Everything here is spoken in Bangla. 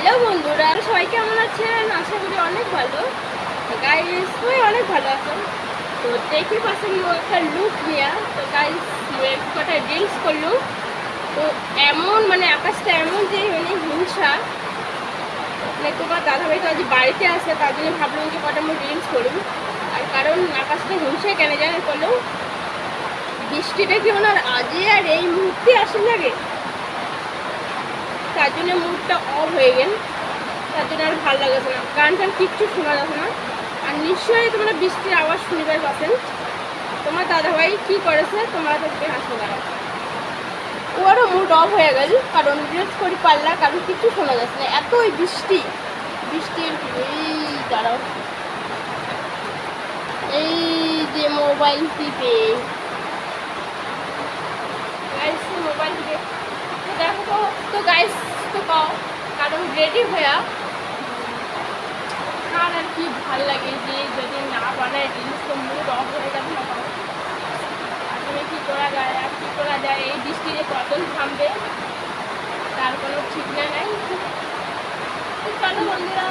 হ্যালো বন্ধুরা, সবাই কেমন আছেন? আশা করি অনেক ভালো। গাইস সবাই অনেক ভালো আছেন। তো দেখি পাশে একটা লুক নিয়ে তো গাইস কটা রিলস করলো। তো এমন মানে আকাশটা এমন যে মানে হিংসা, মানে তোমার দাদাভাই তো আজ বাড়িতে আসে, তার জন্য ভাবলাম যে কটা আমি রিলস করুন। আর কারণ আকাশটা হিংসা কেন জানেন করলেও বৃষ্টিটা কি ওনার আজই আর এই মুহূর্তে আসে লাগে, তার জন্য মুডটা অফ হয়ে গেল। তার জন্য আর ভালো লাগছে না, গান টান কিচ্ছু শোনা যাচ্ছে না। আর নিশ্চয়ই তোমরা বৃষ্টির আওয়াজ শুনবার পাচ্ছেন। তোমার দাদাভাই কি করেছে তোমরা দেখবে হাসতে দাঁড়াও। ওরও মুড অফ হয়ে গেল, কারণ রিলস করি পারলা, কারণ কিছু শোনা যাচ্ছে না, এতই বৃষ্টি। বৃষ্টির এই দাঁড়াও, এই যে মোবাইল টিপে গাইস, মোবাইল টিপে দেখো তো। তো গাইস তো পাও, কারণ রেডি হয়ে আর আর কি ভাল লাগে যে যদি না বানায় রিলস তো মুড অফ হয়ে যাবে না। আসলে কী করা যায় আর কী করা যায়, এই বৃষ্টি যে কখন থামবে তার কোনো ঠিক নাই। চলো বন্ধুরা।